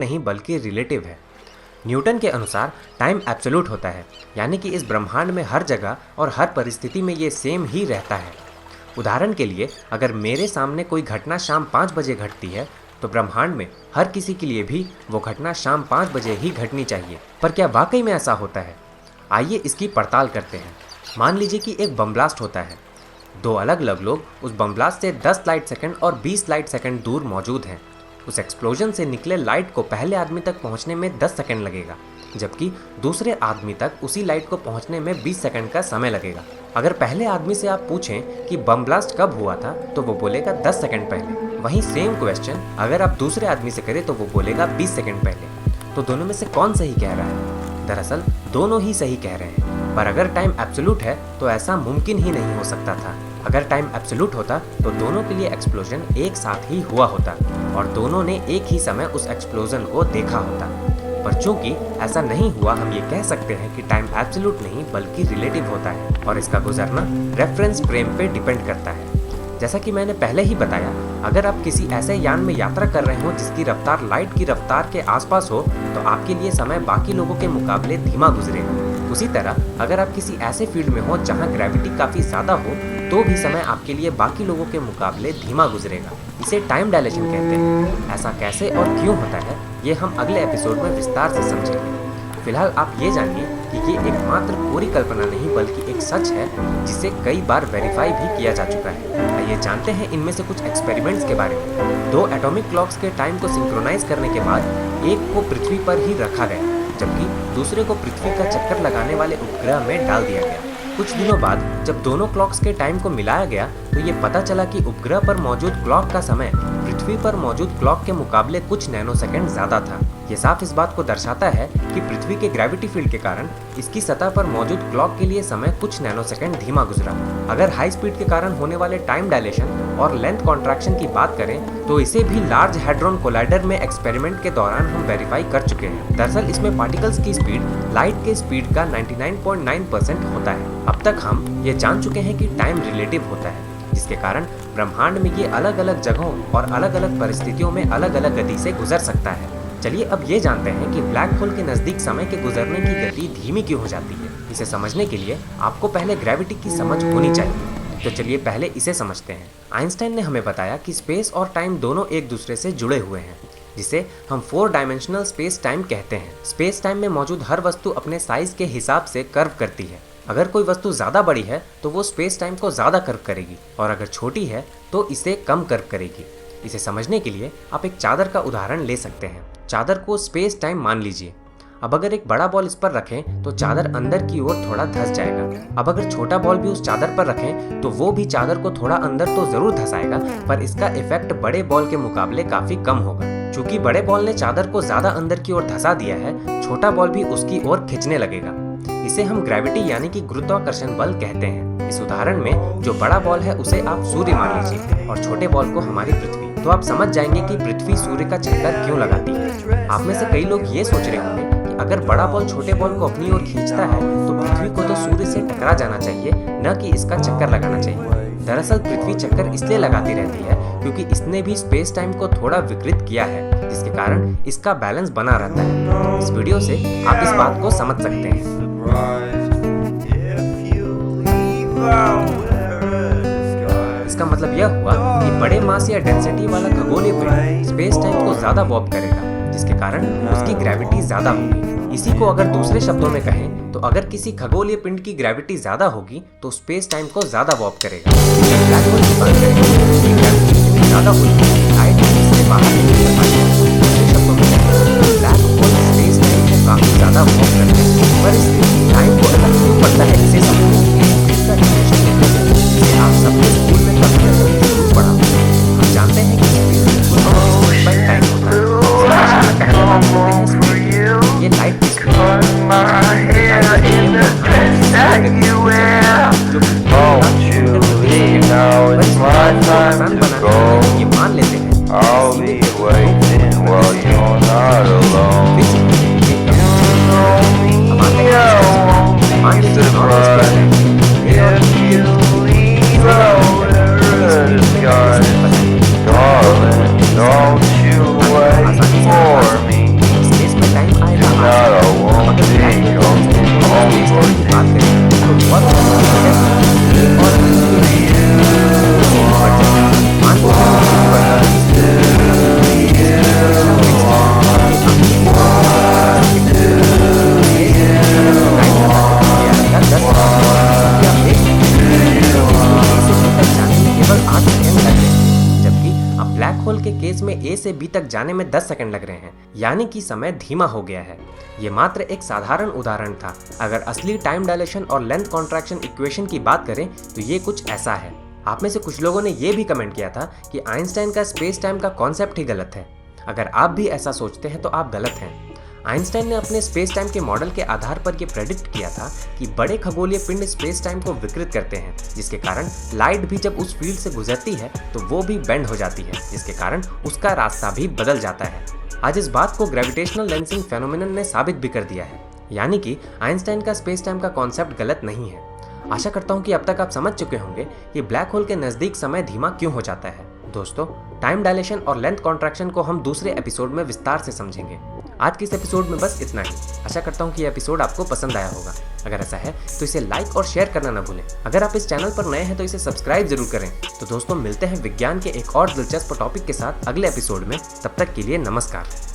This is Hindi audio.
नहीं बल्कि रिलेटिव है। न्यूटन के अनुसार टाइम एब्सोल्यूट होता है, यानी कि इस ब्रह्मांड में हर जगह और हर परिस्थिति में ये सेम ही रहता है। उदाहरण के लिए, अगर मेरे सामने कोई घटना शाम 5 बजे घटती है तो ब्रह्मांड में हर किसी के लिए भी वो घटना शाम 5 बजे ही घटनी चाहिए। पर क्या वाकई में ऐसा होता है? आइए इसकी पड़ताल करते हैं। मान लीजिए कि एक बम ब्लास्ट होता है। दो अलग अलग लोग उस बम ब्लास्ट से 10 लाइट सेकंड और 20 लाइट सेकंड दूर मौजूद हैं। उस एक्सप्लोजन से निकले लाइट को पहले आदमी तक पहुंचने में 10 सेकंड लगेगा, जबकि दूसरे आदमी तक उसी लाइट को पहुंचने में 20 सेकंड का समय लगेगा। अगर पहले आदमी से आप पूछें कि बम ब्लास्ट कब हुआ था तो वो बोलेगा 10 सेकंड पहले। वहीं सेम क्वेश्चन अगर आप दूसरे आदमी से करें तो वो बोलेगा 20 सेकंड पहले। तो दोनों में से कौन सही कह रहा है? दरअसल दोनों ही सही कह रहे हैं, पर अगर टाइम एब्सोल्यूट है तो ऐसा मुमकिन ही नहीं हो सकता था। अगर टाइम एब्सोल्यूट होता तो दोनों के लिए एक्सप्लोजन एक साथ ही हुआ होता और दोनों ने एक ही समय उस एक्सप्लोजन को देखा होता। पर चूंकि ऐसा नहीं हुआ, हम ये कह सकते हैं कि टाइम एब्सोल्यूट नहीं बल्कि रिलेटिव होता है और इसका गुजरना रेफरेंस फ्रेम पे डिपेंड करता है। जैसा कि मैंने पहले ही बताया, अगर आप किसी ऐसे यान में यात्रा कर रहे हो जिसकी रफ्तार लाइट की रफ्तार के आसपास हो तो आपके लिए समय बाकी लोगों के मुकाबले धीमा गुजरेगा। उसी तरह अगर आप किसी ऐसे फील्ड में हो जहां ग्रेविटी काफ़ी ज़्यादा हो तो भी समय आपके लिए बाकी लोगों के मुकाबले धीमा गुजरेगा। इसे टाइम डायलेशन कहते हैं। ऐसा कैसे और क्यों होता है ये हम अगले एपिसोड में विस्तार से समझेंगे। फिलहाल आप ये जानिए कि ये एकमात्र कोरी कल्पना नहीं बल्कि एक सच है जिसे कई बार वेरीफाई भी किया जा चुका है। आइए जानते हैं इनमें से कुछ एक्सपेरिमेंट्स के बारे में। 2 एटॉमिक क्लॉक्स के टाइम को सिंक्रोनाइज करने के बाद एक को पृथ्वी पर ही रखा गया, जबकि दूसरे को पृथ्वी का चक्कर लगाने वाले उपग्रह में डाल दिया गया। कुछ दिनों बाद जब दोनों क्लॉक्स के टाइम को मिलाया गया तो ये पता चला कि उपग्रह पर मौजूद क्लॉक का समय पृथ्वी पर मौजूद क्लॉक के मुकाबले कुछ नैनोसेकंड ज़्यादा था। ये साफ इस बात को दर्शाता है कि पृथ्वी के ग्रेविटी फील्ड के कारण इसकी सतह पर मौजूद क्लॉक के लिए समय कुछ नैनोसेकंड धीमा गुजरा। अगर हाई स्पीड के कारण होने वाले टाइम डायलेशन और लेंथ कॉन्ट्रैक्शन की बात करें तो इसे भी लार्ज हैड्रॉन कोलाइडर में एक्सपेरिमेंट के दौरान हम वेरीफाई कर चुके हैं। दरअसल इसमें पार्टिकल्स की स्पीड लाइट के स्पीड का 99.9% होता है। अब तक हम ये जान चुके हैं कि टाइम रिलेटिव होता है, जिसके कारण ब्रह्मांड में ये अलग अलग जगहों और अलग अलग परिस्थितियों में अलग अलग गति से गुजर सकता है। चलिए अब ये जानते हैं कि ब्लैक होल के नज़दीक समय के गुजरने की गति धीमी क्यों हो जाती है। इसे समझने के लिए आपको पहले ग्रेविटी की समझ होनी चाहिए। तो चलिए पहले इसे समझते हैं। आइंस्टाइन ने हमें बताया कि स्पेस और टाइम दोनों एक दूसरे से जुड़े हुए हैं, जिसे हम 4 डायमेंशनल स्पेस टाइम कहते हैं। स्पेस टाइम में मौजूद हर वस्तु अपने साइज के हिसाब से कर्व करती है। अगर कोई वस्तु ज़्यादा बड़ी है तो वो स्पेस टाइम को ज़्यादा कर्व करेगी और अगर छोटी है तो इसे कम कर्व करेगी। इसे समझने के लिए आप एक चादर का उदाहरण ले सकते हैं। चादर को स्पेस टाइम मान लीजिए। अब अगर एक बड़ा बॉल इस पर रखें तो चादर अंदर की ओर थोड़ा धंस जाएगा। अब अगर छोटा बॉल भी उस चादर पर रखें तो वो भी चादर को थोड़ा अंदर तो जरूर धंसाएगा, पर इसका इफेक्ट बड़े बॉल के मुकाबले काफी कम होगा। चूंकि बड़े बॉल ने चादर को ज्यादा अंदर की ओर धंसा दिया है, छोटा बॉल भी उसकी ओर खींचने लगेगा। इसे हम ग्रेविटी यानी कि गुरुत्वाकर्षण बल कहते हैं। इस उदाहरण में जो बड़ा बॉल है उसे आप सूर्य मान लीजिए और छोटे बॉल को हमारी पृथ्वी। तो आप समझ जाएंगे कि पृथ्वी सूर्य का चक्कर क्यों लगाती है। आप में से कई लोग ये सोच रहे होंगे कि अगर बड़ा बॉल छोटे बॉल को अपनी ओर खींचता है तो पृथ्वी को तो सूर्य से टकरा जाना चाहिए, न कि इसका चक्कर लगाना चाहिए। दरअसल पृथ्वी चक्कर इसलिए लगाती रहती है क्योंकि इसने भी स्पेस टाइम को थोड़ा विकृत किया है, जिसके कारण इसका बैलेंस बना रहता है। इस वीडियो से आप इस बात को समझ सकते हैं। इसका मतलब यह हुआ कि बड़े मास या डेंसिटी वाला खगोलीय पिंड स्पेस टाइम को ज्यादा वॉर्प करेगा, जिसके कारण उसकी ग्रेविटी ज्यादा होगी। इसी को अगर दूसरे शब्दों में कहें तो अगर किसी खगोलीय पिंड की ग्रेविटी ज्यादा होगी तो स्पेस टाइम को ज्यादा वॉर्प करेगा। ब्लैक होल की बात करें तो उसकी ग्रेविटी इतनी ज्यादा होगी लाइट इससे बाहर नहीं निकल पाएगी। दूसरे शब्दों में कहें ब्लैक होल स्पेस टाइम को काफी ज्यादा वॉर्प करते हैं। पर इससे टाइम को अलग क्यों पड़ता है इसे समझने के लिए इसका रिलेशन देखते हैं, जिसे आप सबने स्कूल में कभी जरूर पढ़ा। हम जानते हैं कि स्पेस पर टाइम होता है। ये लाइट की स्पीड ये मान लेते हैं से बी तक जाने में 10 सेकंड लग रहे हैं, यानी कि समय धीमा हो गया है। ये मात्र एक साधारण उदाहरण था। अगर असली टाइम डायलेशन और लेंथ कॉन्ट्रैक्शन इक्वेशन की बात करें तो ये कुछ ऐसा है। आप में से कुछ लोगों ने ये भी कमेंट किया था कि आइंस्टाइन का स्पेस टाइम का कॉन्सेप्ट ही गलत है। अगर आप भी ऐसा सोचते हैं तो आप गलत हैं। आइंस्टाइन ने अपने स्पेस टाइम के मॉडल के आधार पर यह प्रेडिक्ट किया था कि बड़े खगोलीय पिंड स्पेस टाइम को विकृत करते हैं, जिसके कारण लाइट भी जब उस फील्ड से गुजरती है तो वो भी बेंड हो जाती है, जिसके कारण उसका रास्ता भी बदल जाता है। आज इस बात को ग्रेविटेशनल लेंसिंग फेनोमेनन ने साबित भी कर दिया है, यानी कि आइंस्टाइन का स्पेस टाइम का कॉन्सेप्ट गलत नहीं है। आशा करता हूँ कि अब तक आप समझ चुके होंगे कि ब्लैक होल के नज़दीक समय धीमा क्यों हो जाता है। दोस्तों, टाइम डायलेशन और लेंथ कॉन्ट्रैक्शन को हम दूसरे एपिसोड में विस्तार से समझेंगे। आज के इस एपिसोड में बस इतना ही। आशा करता हूँ कि ये एपिसोड आपको पसंद आया होगा। अगर ऐसा है तो इसे लाइक और शेयर करना ना भूलें। अगर आप इस चैनल पर नए हैं तो इसे सब्सक्राइब जरूर करें। तो दोस्तों, मिलते हैं विज्ञान के एक और दिलचस्प टॉपिक के साथ अगले एपिसोड में। तब तक के लिए नमस्कार।